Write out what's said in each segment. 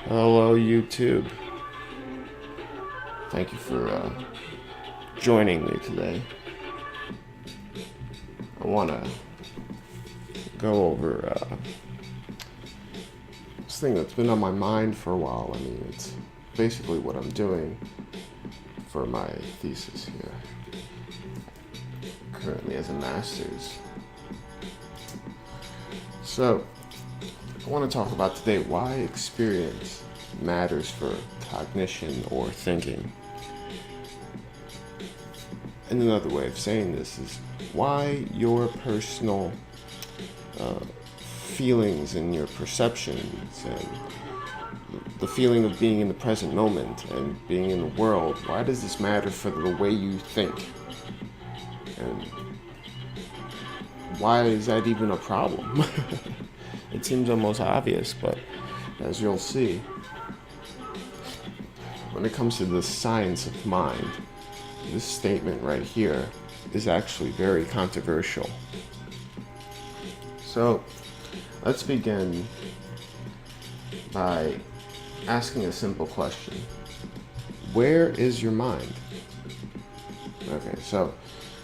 Hello, YouTube. Thank you for joining me today. I want to go over this thing that's been on my mind for a while. I mean, it's basically what I'm doing for my thesis here, currently as a master's. So, I want to talk about today why experience matters for cognition or thinking. And another way of saying this is why your personal feelings and your perceptions and the feeling of being in the present moment and being in the world, why does this matter for the way you think? And why is that even a problem? It seems almost obvious, but as you'll see, when it comes to the science of mind, this statement right here is actually very controversial. So, let's begin by asking a simple question. Where is your mind? Okay, so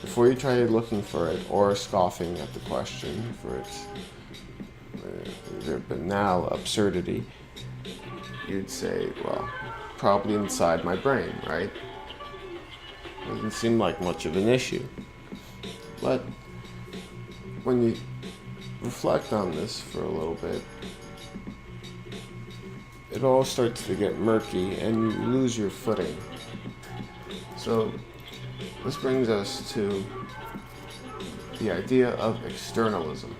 before you try looking for it or scoffing at the question for its either banal absurdity, you'd say, well, probably inside my brain, right? Doesn't seem like much of an issue. But when you reflect on this for a little bit, it all starts to get murky and you lose your footing. So this brings us to the idea of externalism.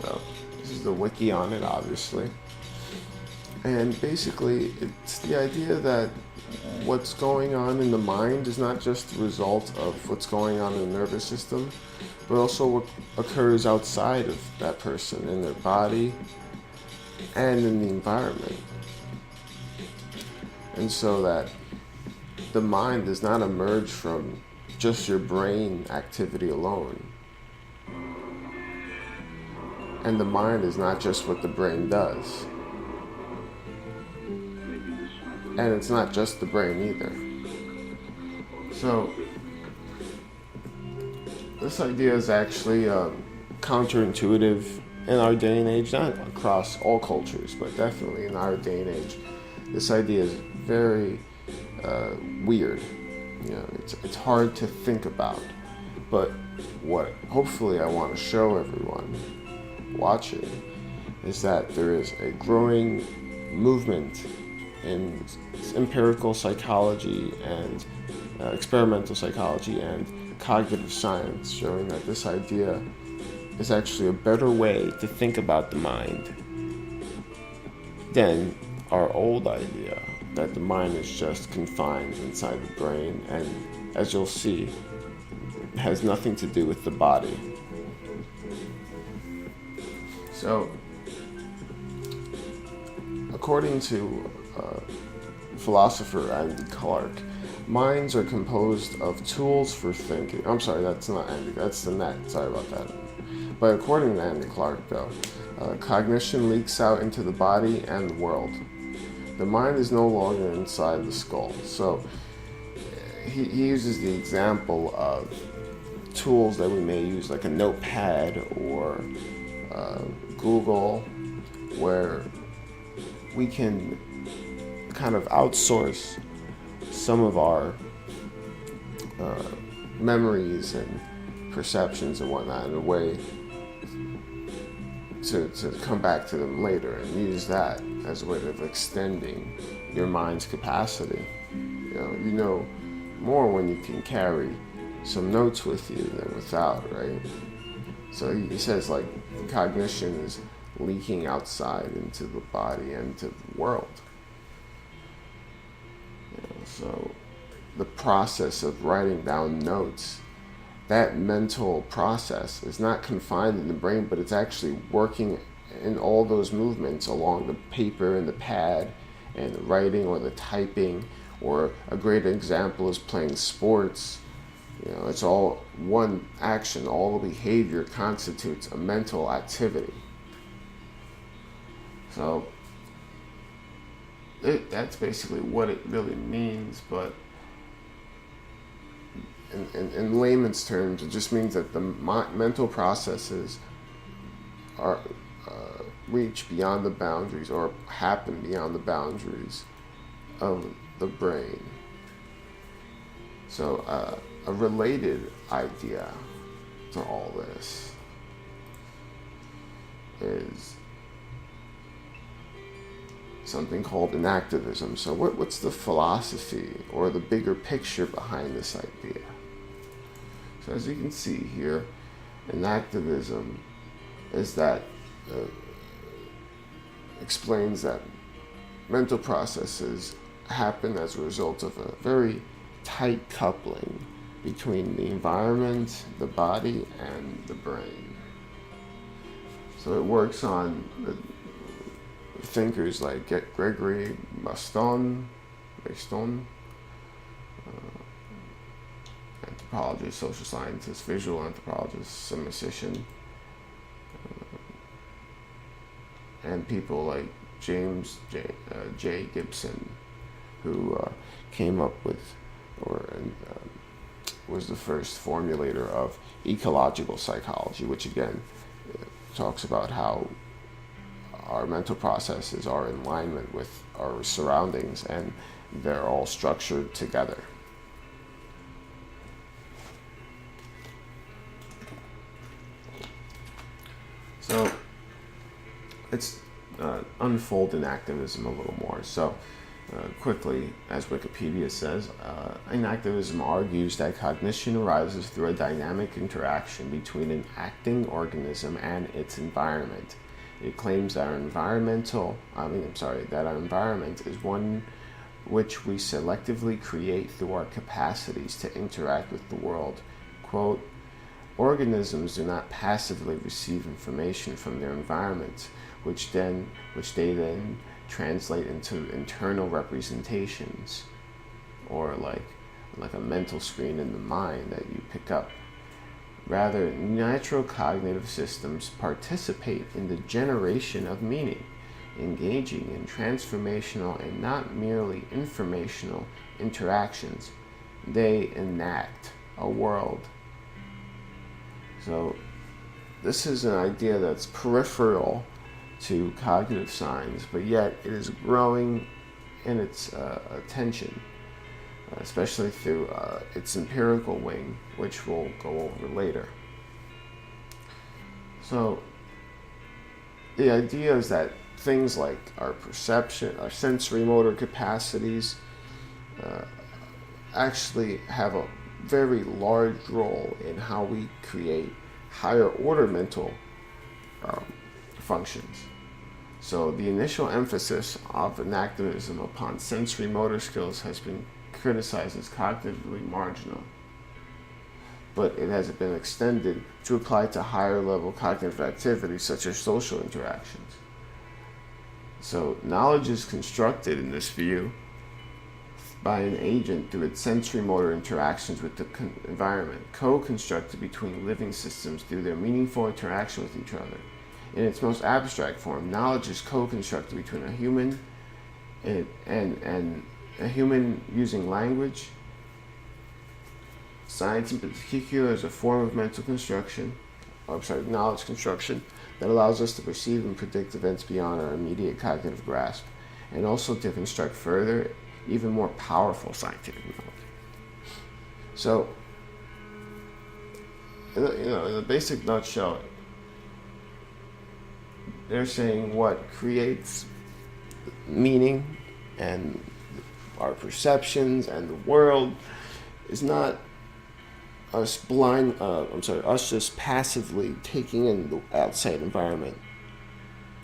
So this is the wiki on it, obviously. And basically, it's the idea that what's going on in the mind is not just the result of what's going on in the nervous system, but also what occurs outside of that person, in their body and in the environment. And so that the mind does not emerge from just your brain activity alone. And the mind is not just what the brain does. And it's not just the brain either. So, this idea is actually counterintuitive in our day and age, not across all cultures, but definitely in our day and age. This idea is very weird. You know, it's hard to think about. But what hopefully I want to show everyone watching is that there is a growing movement in empirical psychology and experimental psychology and cognitive science showing that this idea is actually a better way to think about the mind than our old idea that the mind is just confined inside the brain and, as you'll see, has nothing to do with the body. So, according to philosopher Andy Clark, minds are composed of tools for thinking. I'm sorry, that's not Andy, that's the net. Sorry about that. But according to Andy Clark, though, cognition leaks out into the body and the world. The mind is no longer inside the skull. So he uses the example of tools that we may use, like a notepad or Google, where we can kind of outsource some of our memories and perceptions and whatnot in a way to come back to them later and use that as a way of extending your mind's capacity. You know more when you can carry some notes with you than without, right? So he says, like, cognition is leaking outside into the body and into the world. So the process of writing down notes, that mental process is not confined in the brain, but it's actually working in all those movements along the paper and the pad and the writing or the typing. Or a great example is playing sports. It's all one action. All the behavior constitutes a mental activity. So that's basically what it really means. But in layman's terms, it just means that the mental processes are reach beyond the boundaries, or happen beyond the boundaries of the brain. So a related idea to all this is something called enactivism. So what's the philosophy or the bigger picture behind this idea? So as you can see here, enactivism is that explains that mental processes happen as a result of a very tight coupling between the environment, the body, and the brain. So it works on the thinkers like Gregory Baston, anthropologist, social scientist, visual anthropologist, semioticist, and people like James J. Gibson, who came up with was the first formulator of ecological psychology, which again talks about how our mental processes are in alignment with our surroundings and they're all structured together. So let's unfold enactivism a little more. So quickly, as Wikipedia says, enactivism argues that cognition arises through a dynamic interaction between an acting organism and its environment. It claims that our environment is one which we selectively create through our capacities to interact with the world. Quote, organisms do not passively receive information from their environment, which they then translate into internal representations, or like a mental screen in the mind that you pick up. Rather, natural cognitive systems participate in the generation of meaning, engaging in transformational and not merely informational interactions. They enact a world. So this is an idea that's peripheral to cognitive science, but yet it is growing in its attention, especially through its empirical wing, which we'll go over later. So the idea is that things like our perception, our sensory motor capacities, actually have a very large role in how we create higher order mental functions. So the initial emphasis of enactivism upon sensory motor skills has been criticized as cognitively marginal, but it has been extended to apply to higher level cognitive activities such as social interactions. So knowledge is constructed in this view by an agent through its sensory motor interactions with the environment, co-constructed between living systems through their meaningful interaction with each other. In its most abstract form, knowledge is co-constructed between a human and a human using language. Science in particular is a form of mental construction, knowledge construction, that allows us to perceive and predict events beyond our immediate cognitive grasp, and also to construct further, even more powerful scientific knowledge. So, in a basic nutshell, they're saying what creates meaning and our perceptions and the world is not us us just passively taking in the outside environment,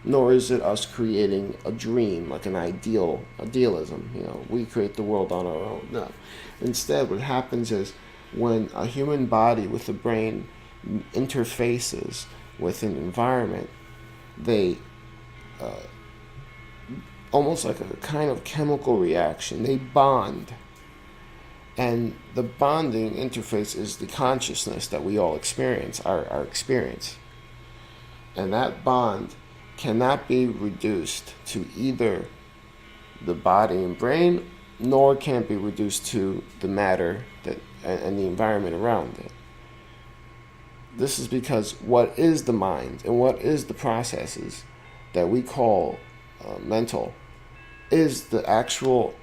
nor is it us creating a dream, like an idealism. We create the world on our own. No. Instead, what happens is when a human body with a brain interfaces with an environment, they almost like a kind of chemical reaction, they bond. And the bonding interface is the consciousness that we all experience, our experience. And that bond cannot be reduced to either the body and brain, nor can it be reduced to the matter and the environment around it. This is because what is the mind and what is the processes that we call mental is the actual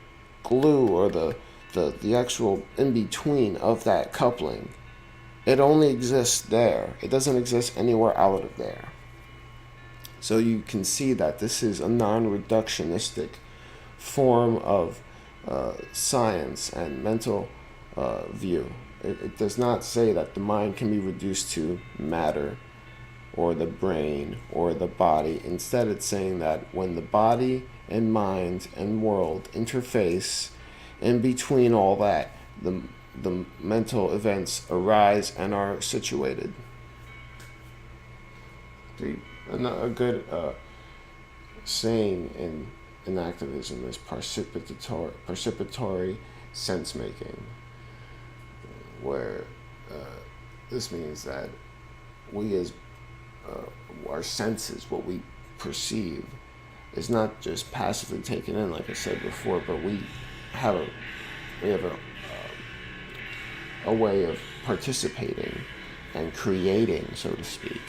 glue, or the actual in-between of that coupling. It only exists there. It doesn't exist anywhere out of there. So you can see that this is a non-reductionistic form of science and mental view. It does not say that the mind can be reduced to matter or the brain or the body. Instead, it's saying that when the body and mind and world interface, in between all that, the mental events arise and are situated. A good saying in activism is participatory sense making, where this means that we as our senses, what we perceive, is not just passively taken in, like I said before, but we have a way of participating and creating, so to speak,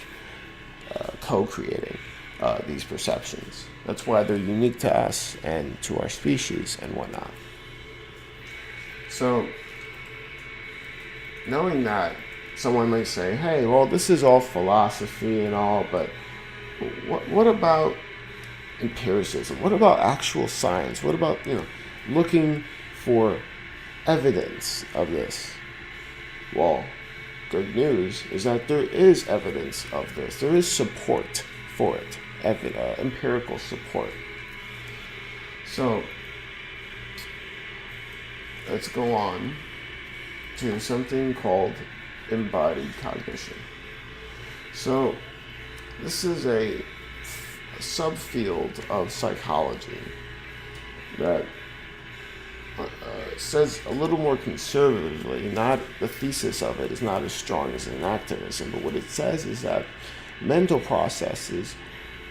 co-creating these perceptions. That's why they're unique to us and to our species and whatnot. So, knowing that, someone may say, hey, well, this is all philosophy and all, but what about empiricism? What about actual science? What about, looking for evidence of this? Well, good news is that there is evidence of this. There is support for it, empirical support. So, let's go on to something called embodied cognition. So, this is a subfield of psychology that says a little more conservatively, not the thesis of it is not as strong as in activism, but what it says is that mental processes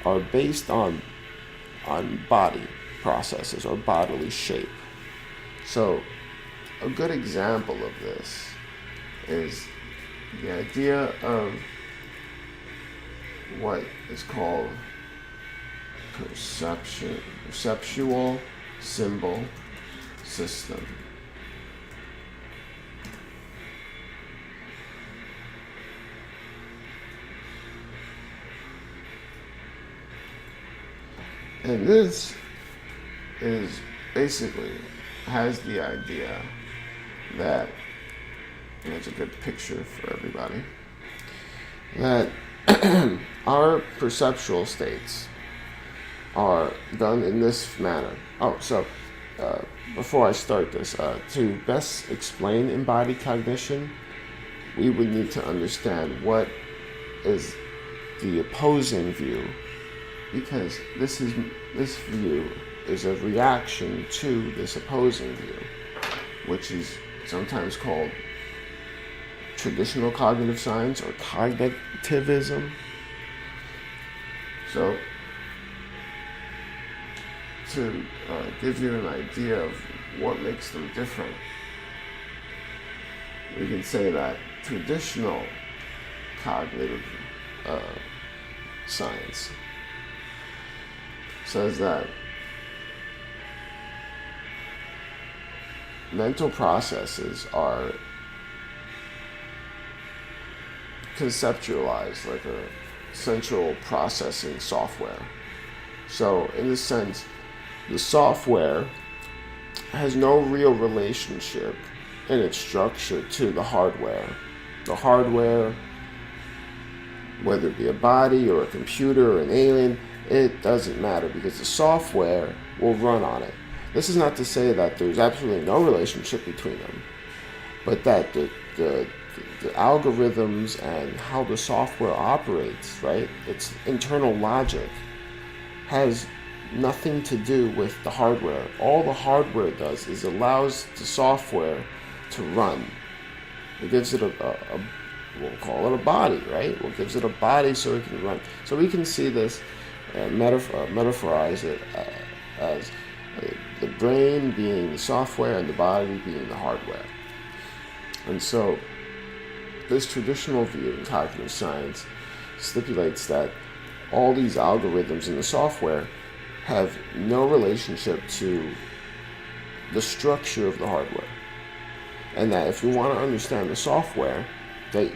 are based on body processes or bodily shape. So a good example of this is the idea of what is called perceptual symbol system. And this is basically has the idea that, and it's a good picture for everybody, that our perceptual states are done in this manner. Before I start this, to best explain embodied cognition, we would need to understand what is the opposing view, because this view is a reaction to this opposing view, which is sometimes called traditional cognitive science or cognitivism. So, to give you an idea of what makes them different, we can say that traditional cognitive science says that mental processes are conceptualized like a central processing software. So, in this sense, the software has no real relationship in its structure to the hardware. The hardware, whether it be a body or a computer or an alien, it doesn't matter because the software will run on it. This is not to say that there's absolutely no relationship between them, but that the algorithms and how the software operates, right, its internal logic, has nothing to do with the hardware. All the hardware does is allows the software to run. It gives it we'll call it a body, right? It gives it a body so it can run. So we can see this, metaphorize it as the brain being the software and the body being the hardware. And so this traditional view in cognitive science stipulates that all these algorithms in the software have no relationship to the structure of the hardware. And that if you want to understand the software, that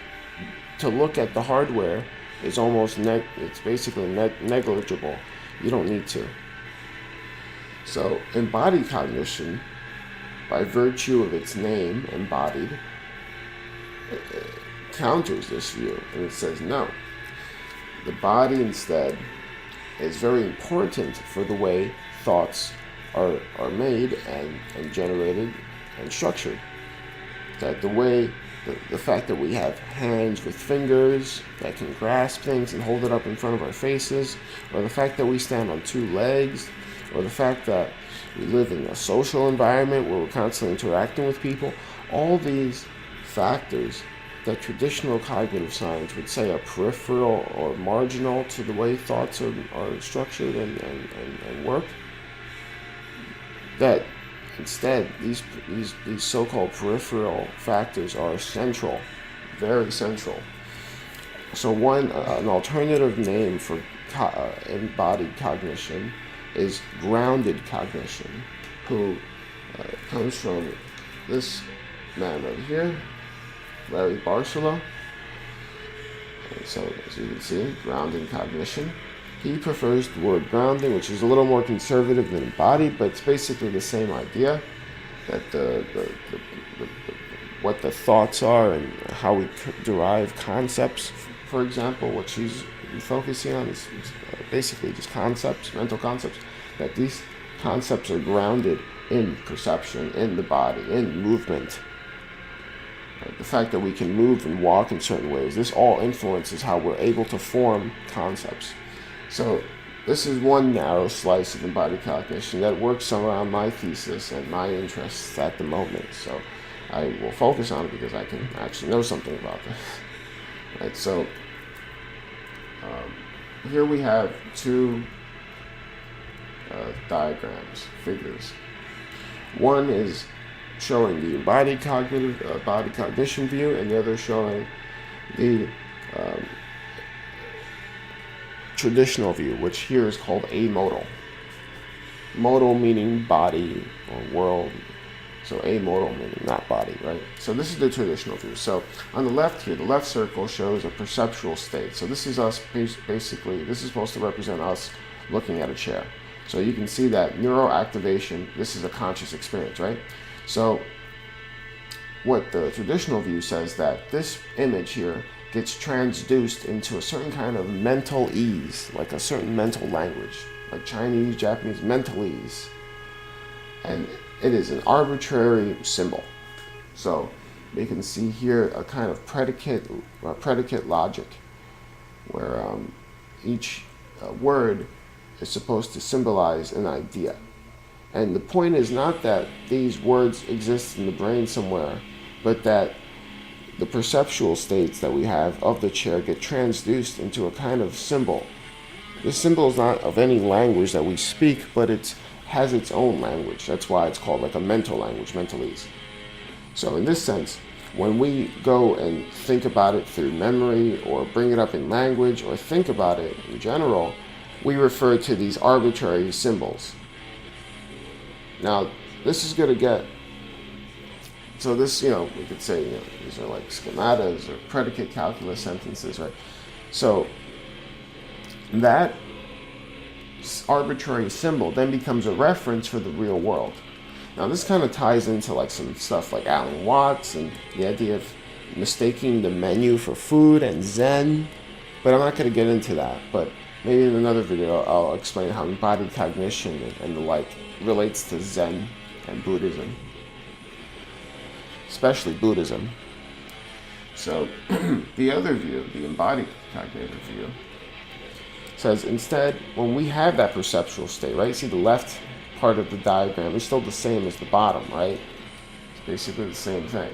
to look at the hardware is almost it's basically negligible. You don't need to. So embodied cognition, by virtue of its name, embodied, counters this view, and it says no. The body instead is very important for the way thoughts are made and generated and structured. That the fact that we have hands with fingers that can grasp things and hold it up in front of our faces, or the fact that we stand on two legs, or the fact that we live in a social environment where we're constantly interacting with people, all these factors that traditional cognitive science would say are peripheral or marginal to the way thoughts are structured and work, that instead these so-called peripheral factors are central, very central. So an alternative name for embodied cognition is grounded cognition, who comes from this man right here, Larry Barcelo. And so, as you can see, grounded cognition. He prefers the word grounding, which is a little more conservative than embodied, but it's basically the same idea, that what the thoughts are and how we derive concepts. For example, what she's focusing on is basically just concepts, mental concepts, that these concepts are grounded in perception, in the body, in movement. The fact that we can move and walk in certain ways, this all influences how we're able to form concepts. So this is one narrow slice of embodied cognition that works around my thesis and my interests at the moment. So I will focus on it because I can actually know something about this. Right, so here we have two diagrams, figures. One is showing the embodied cognition view, and the other showing the traditional view, which here is called amodal. Modal meaning body or world, so amodal meaning not body, right? So this is the traditional view. So on the left here, the left circle shows a perceptual state. So this is us, basically, this is supposed to represent us looking at a chair. So you can see that neuroactivation, this is a conscious experience, right? So what the traditional view says, that this image here gets transduced into a certain kind of mental ease, like a certain mental language, like Chinese, Japanese, mental ease. And it is an arbitrary symbol. So you can see here a kind of predicate logic, where each word is supposed to symbolize an idea. And the point is not that these words exist in the brain somewhere, but that the perceptual states that we have of the chair get transduced into a kind of symbol. This symbol is not of any language that we speak, but it has its own language. That's why it's called like a mental language, mentalese. So in this sense, when we go and think about it through memory or bring it up in language or think about it in general, we refer to these arbitrary symbols. Now, this is going to get, so this, we could say, these are like schematas or predicate calculus sentences, right? So that arbitrary symbol then becomes a reference for the real world. Now, this kind of ties into like some stuff like Alan Watts and the idea of mistaking the menu for food and Zen, but I'm not going to get into that. But maybe in another video, I'll explain how embodied cognition and the like relates to Zen and Buddhism, especially Buddhism. So the other view, the embodied cognitive view, says instead, when we have that perceptual state, right? See the left part of the diagram is still the same as the bottom, right? It's basically the same thing.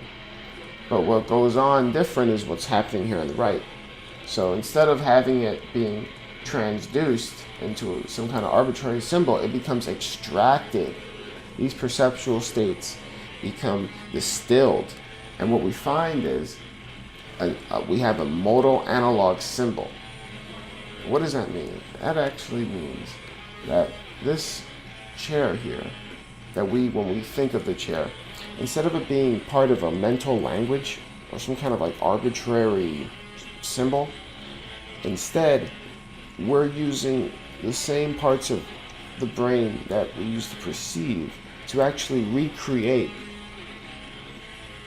But what goes on different is what's happening here on the right. So instead of having it being transduced into some kind of arbitrary symbol, it becomes extracted these perceptual states become distilled. And what we find is we have a modal analog symbol. What does that mean? That actually means that this chair here, when we think of the chair, instead of it being part of a mental language or some kind of like arbitrary symbol, instead we're using the same parts of the brain that we use to perceive to actually recreate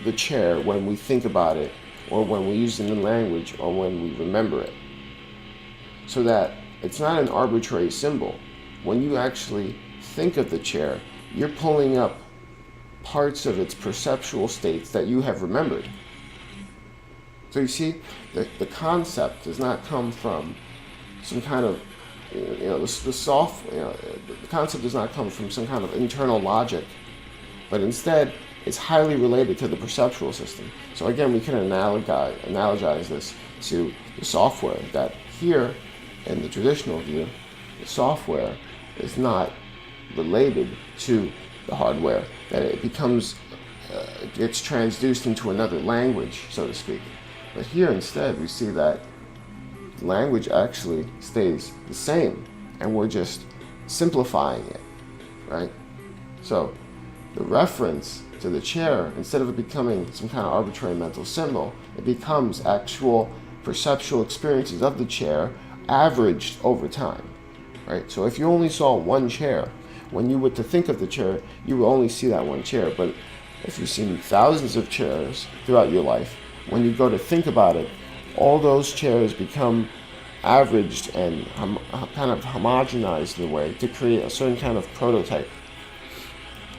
the chair when we think about it, or when we use it in language, or when we remember it. So that it's not an arbitrary symbol. When you actually think of the chair, you're pulling up parts of its perceptual states that you have remembered. So you see, the concept does not come from some kind of, the concept does not come from some kind of internal logic, but instead it's highly related to the perceptual system. So again, we can analogize this to the software, that here in the traditional view, the software is not related to the hardware, that it becomes, gets transduced into another language, so to speak. But here instead, we see that language actually stays the same, and we're just simplifying it, right? So the reference to the chair, instead of it becoming some kind of arbitrary mental symbol, it becomes actual perceptual experiences of the chair averaged over time, right? So if you only saw one chair, when you were to think of the chair, you will only see that one chair. But if you've seen thousands of chairs throughout your life, when you go to think about it, all those chairs become averaged and kind of homogenized in a way to create a certain kind of prototype.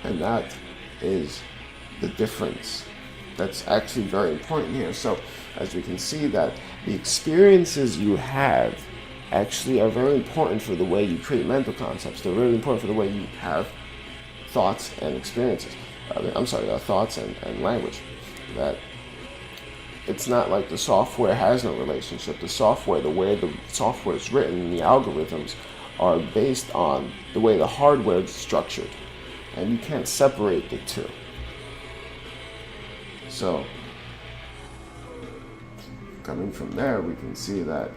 And that is the difference. That's actually very important here. So as we can see, that the experiences you have actually are very important for the way you create mental concepts. They're really important for the way you have thoughts and experiences. Thoughts and language. That it's not like the software has no relationship. The software, the way the software is written, the algorithms are based on the way the hardware is structured. And you can't separate the two. So, coming from there, we can see that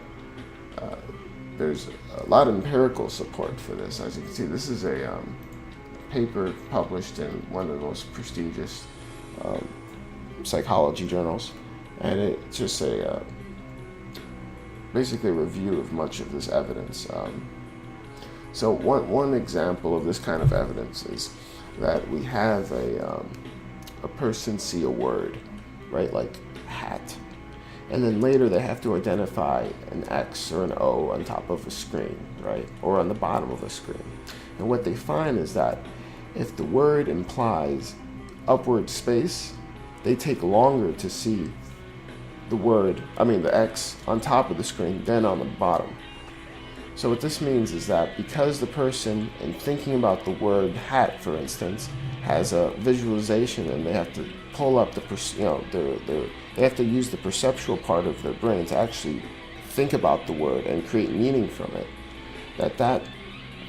there's a lot of empirical support for this. As you can see, this is a paper published in one of the most prestigious psychology journals, and it's just basically a review of much of this evidence. So one example of this kind of evidence is that we have a person see a word, right, like hat, and then later they have to identify an X or an O on top of a screen, right, or on the bottom of a screen. And what they find is that if the word implies upward space, they take longer to see the X on top of the screen than on the bottom. So what this means is that because the person, in thinking about the word hat, for instance, has a visualization, and they have to pull up they have to use the perceptual part of their brain to actually think about the word and create meaning from it, that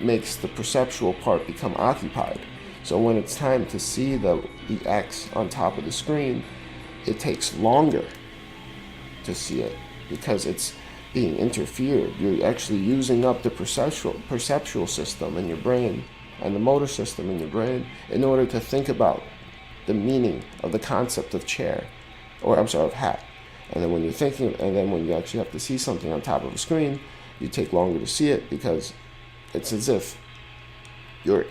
makes the perceptual part become occupied. So when it's time to see the X on top of the screen, it takes longer to see it because it's being interfered. You're actually using up the perceptual system in your brain and the motor system in your brain in order to think about the meaning of the concept of of hat. And then when you actually have to see something on top of a screen, you take longer to see it because it's as if your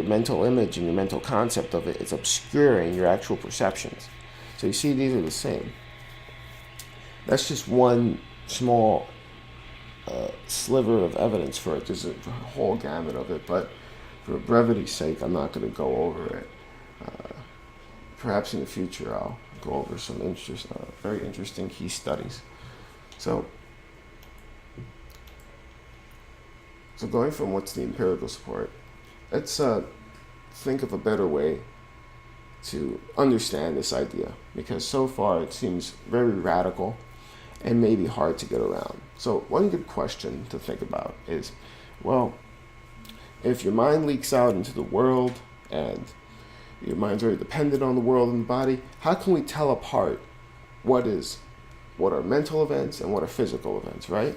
mental image and your mental concept of it is obscuring your actual perceptions. So you see, these are the same. That's just one small sliver of evidence for it. There's a whole gamut of it, but for brevity's sake, I'm not going to go over it. Perhaps in the future, I'll go over some very interesting key studies. So going from what's the empirical support, let's think of a better way to understand this idea, because so far it seems very radical and maybe hard to get around. So one good question to think about is, well, if your mind leaks out into the world and your mind's very dependent on the world and the body. How can we tell apart what are mental events and what are physical events, right?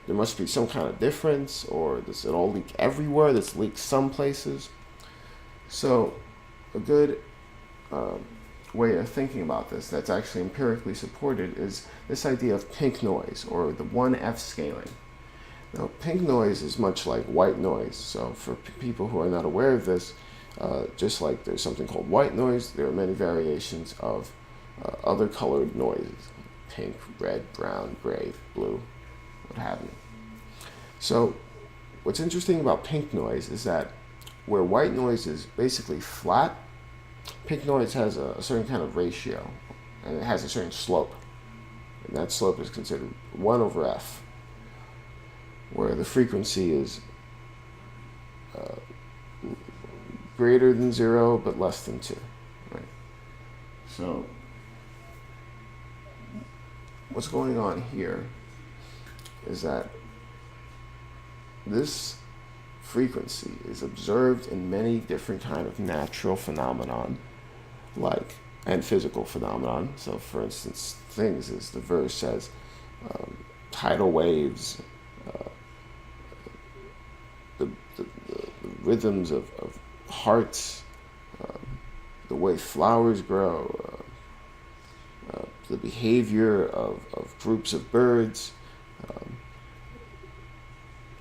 There must be some kind of difference, or does it all leak everywhere? Does it leak some places? So a good way of thinking about this that's actually empirically supported is this idea of pink noise, or the 1F scaling. Now, pink noise is much like white noise. So for people who are not aware of this, just like there's something called white noise, there are many variations of other colored noises: pink, red, brown, gray, blue, what have you. So what's interesting about pink noise is that where white noise is basically flat, pink noise has a certain kind of ratio, and it has a certain slope. And that slope is considered 1 over F, where the frequency is greater than 0 but less than 2. Right? So what's going on here is that this frequency is observed in many different kind of natural phenomenon, and physical phenomenon. So for instance, things as the verse says, tidal waves, the rhythms of hearts, the way flowers grow, the behavior of groups of birds,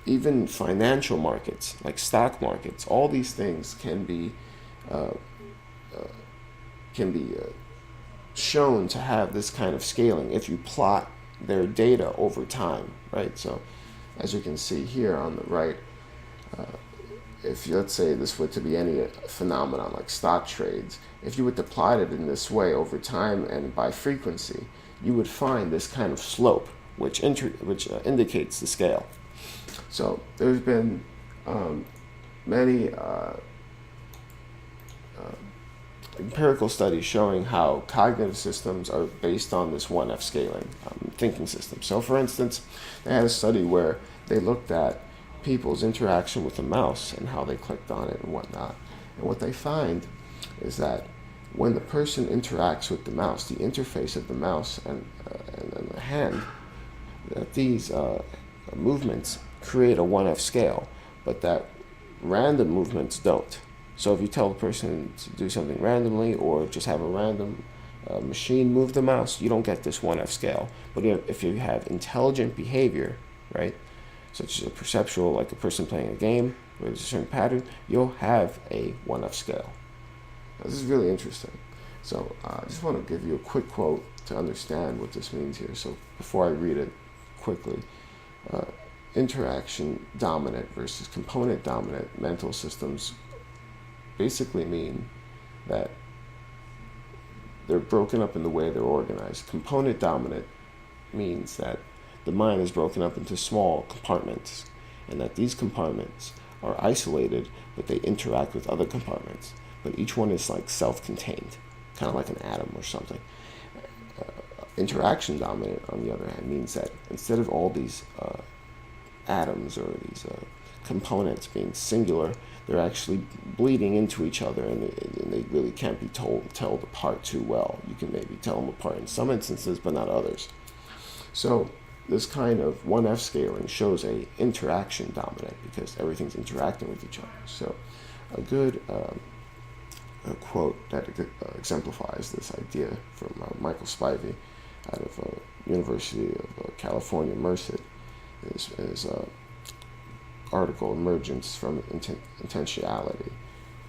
even financial markets like stock markets. All these things can be shown to have this kind of scaling if you plot their data over time, right? So as you can see here on the right, if let's say this were to be any phenomenon like stock trades, if you were to plot it in this way over time and by frequency, you would find this kind of slope which indicates the scale. So there's been many empirical studies showing how cognitive systems are based on this 1F scaling thinking system. So for instance, they had a study where they looked at people's interaction with a mouse and how they clicked on it and whatnot. And what they find is that when the person interacts with the mouse, the interface of the mouse and the hand, that these movements create a 1F scale, but that random movements don't. So if you tell the person to do something randomly or just have a random machine move the mouse, you don't get this 1F scale. But if you have intelligent behavior, right, such as a perceptual, like a person playing a game where there's a certain pattern, you'll have a 1F scale. Now, this is really interesting. So I just want to give you a quick quote to understand what this means here. So before I read it quickly, interaction dominant versus component dominant mental systems basically mean that they're broken up in the way they're organized. Component dominant means that the mind is broken up into small compartments, and that these compartments are isolated, but they interact with other compartments. But each one is like self-contained, kind of like an atom or something. Interaction dominant, on the other hand, means that instead of all these atoms or these components being singular, they're actually bleeding into each other, and they really can't be told apart too well. You can maybe tell them apart in some instances, but not others. So this kind of 1F scaling shows a interaction dominant because everything's interacting with each other. So a good a quote that exemplifies this idea from Michael Spivey out of University of California, Merced, is article Emergence from Intentionality,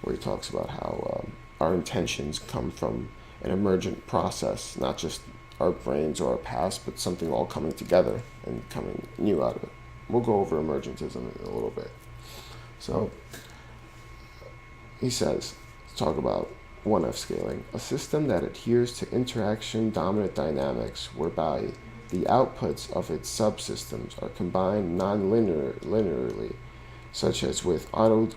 where he talks about how our intentions come from an emergent process, not just our brains or our past, but something all coming together and coming new out of it. We'll go over emergentism in a little bit. So he says, talk about 1F scaling, a system that adheres to interaction dominant dynamics whereby the outputs of its subsystems are combined non-linearly, such as with autocatalytic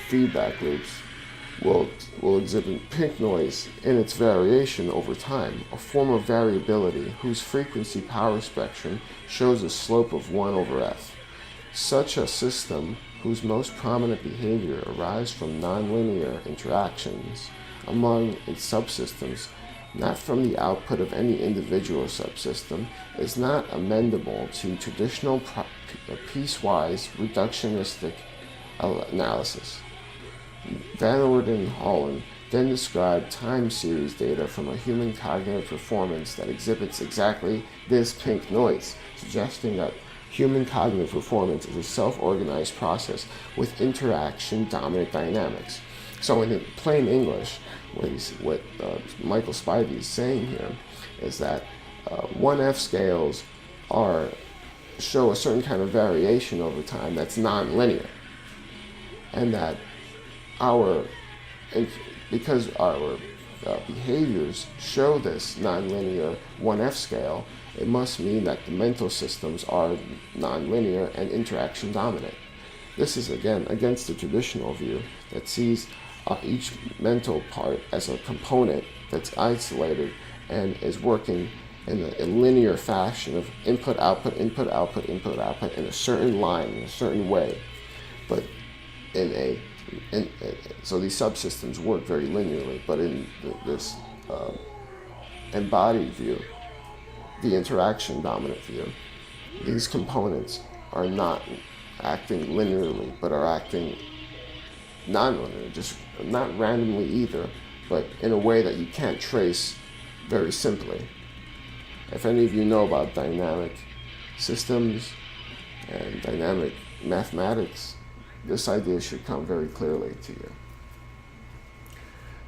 feedback loops, will will exhibit pink noise in its variation over time, a form of variability whose frequency power spectrum shows a slope of 1 over f. Such a system, whose most prominent behavior arises from nonlinear interactions among its subsystems, not from the output of any individual subsystem, is not amendable to traditional piecewise reductionistic analysis. Van Orden Holland then described time series data from a human cognitive performance that exhibits exactly this pink noise, suggesting that human cognitive performance is a self-organized process with interaction-dominant dynamics. So in plain English, what Michael Spivey is saying here is that 1F scales show a certain kind of variation over time that's non-linear, and that because our behaviors show this nonlinear 1F scale, it must mean that the mental systems are nonlinear and interaction dominant. This is again against the traditional view that sees each mental part as a component that's isolated and is working in a linear fashion of input, output, input, output, input, output in a certain line, in a certain way. But so these subsystems work very linearly, but in this embodied view, the interaction dominant view, these components are not acting linearly, but are acting non-linear, just not randomly either, but in a way that you can't trace very simply. If any of you know about dynamic systems and dynamic mathematics, this idea should come very clearly to you.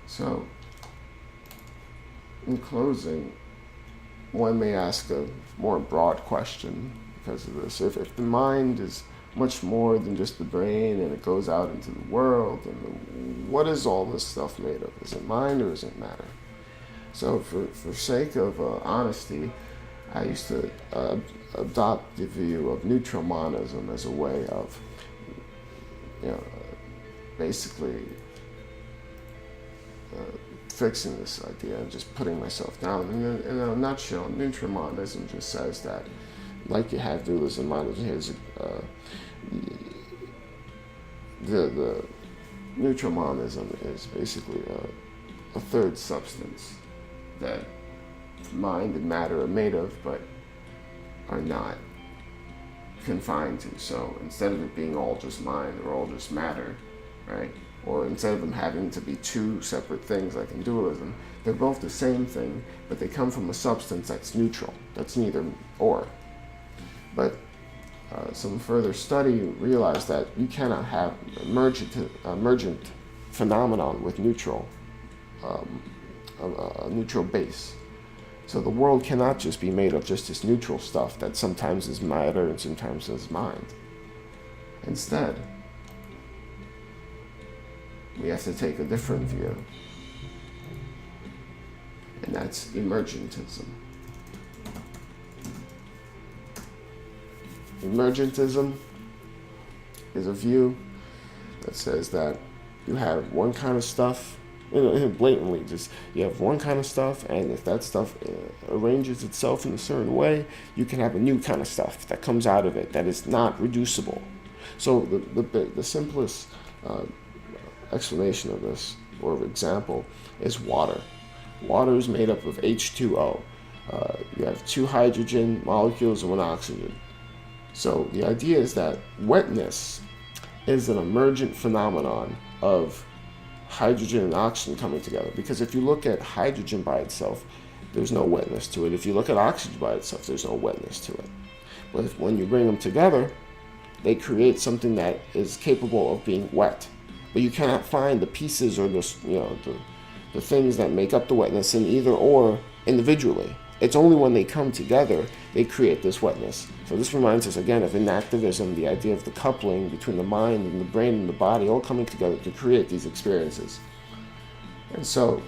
So, in closing, one may ask a more broad question because of this. If the mind is much more than just the brain and it goes out into the world, and what is all this stuff made of? Is it mind or is it matter? So for sake of honesty, I used to adopt the view of neutral monism as a way of basically fixing this idea and just putting myself down. And in a nutshell, neutral monism just says that, like you have dualism monism, here's the neutral monism is basically a third substance that mind and matter are made of, but are not confined to. So instead of it being all just mind or all just matter, right? Or instead of them having to be two separate things like in dualism, they're both the same thing, but they come from a substance that's neutral, that's neither or. But some further study realized that you cannot have emergent phenomenon with neutral, a neutral base. So the world cannot just be made of just this neutral stuff that sometimes is matter and sometimes is mind. Instead, we have to take a different view, and that's emergentism. Emergentism is a view that says that you have one kind of stuff, blatantly, just you have one kind of stuff, and if that stuff arranges itself in a certain way, you can have a new kind of stuff that comes out of it that is not reducible. So the simplest explanation of this, or example, is water. Water is made up of H2O. You have two hydrogen molecules and one oxygen. So the idea is that wetness is an emergent phenomenon of hydrogen and oxygen coming together. Because if you look at hydrogen by itself, there's no wetness to it. If you look at oxygen by itself, there's no wetness to it. But when you bring them together, they create something that is capable of being wet. But you cannot find the pieces or the things that make up the wetness in either or individually. It's only when they come together they create this wetness. So this reminds us again of inactivism, the idea of the coupling between the mind and the brain and the body all coming together to create these experiences. And so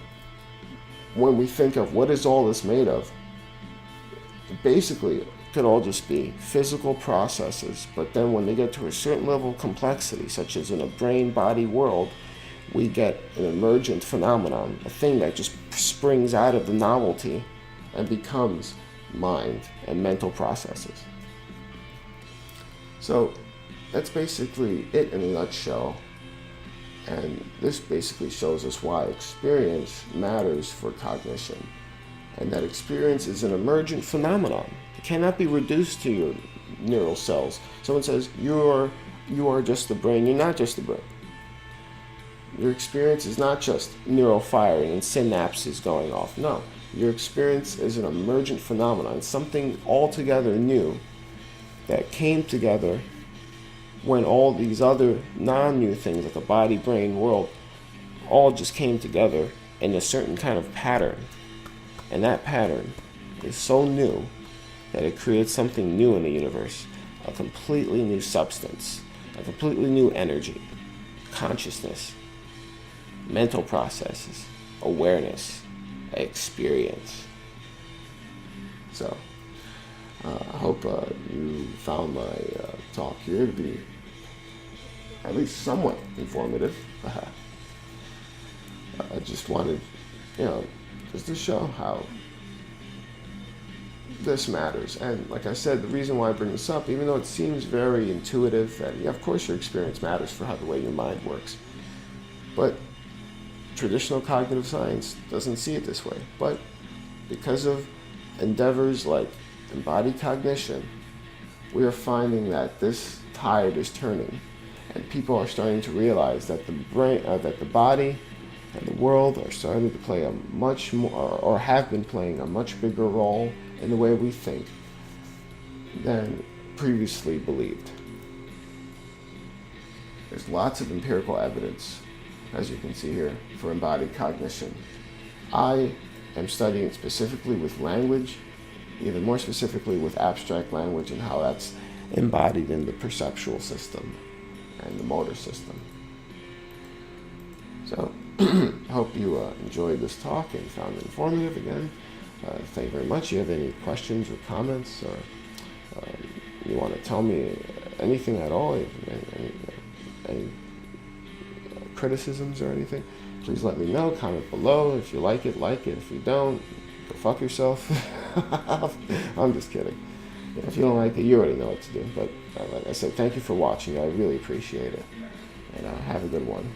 when we think of what is all this made of, basically it could all just be physical processes, but then when they get to a certain level of complexity, such as in a brain-body world, we get an emergent phenomenon, a thing that just springs out of the novelty and becomes mind and mental processes. So that's basically it in a nutshell. And this basically shows us why experience matters for cognition, and that experience is an emergent phenomenon. It cannot be reduced to your neural cells. Someone says, you are just the brain. You're not just the brain. Your experience is not just neural firing and synapses going off. No, your experience is an emergent phenomenon, something altogether new that came together when all these other non-new things like a body, brain, world all just came together in a certain kind of pattern. And that pattern is so new that it creates something new in the universe, a completely new substance, a completely new energy, consciousness, mental processes, awareness, experience. So, I hope you found my talk here to be at least somewhat informative. I just wanted, just to show how this matters. And like I said, the reason why I bring this up, even though it seems very intuitive, that yeah, of course your experience matters for how the way your mind works, but traditional cognitive science doesn't see it this way. But because of endeavors like embodied cognition, we are finding that this tide is turning, and people are starting to realize that the brain, that the body and the world are starting to play a much more, or have been playing a much bigger role in the way we think than previously believed. There's lots of empirical evidence, as you can see here, for embodied cognition. I am studying specifically with language, even more specifically with abstract language and how that's embodied in the perceptual system and the motor system. So, I hope you enjoyed this talk and found it informative. Again, thank you very much. If you have any questions or comments, or you want to tell me anything at all, any criticisms or anything, please let me know. Comment below. If you like it, like it. If you don't, go fuck yourself. I'm just kidding. If you don't like it, you already know what to do. But like I said, thank you for watching. I really appreciate it. And have a good one.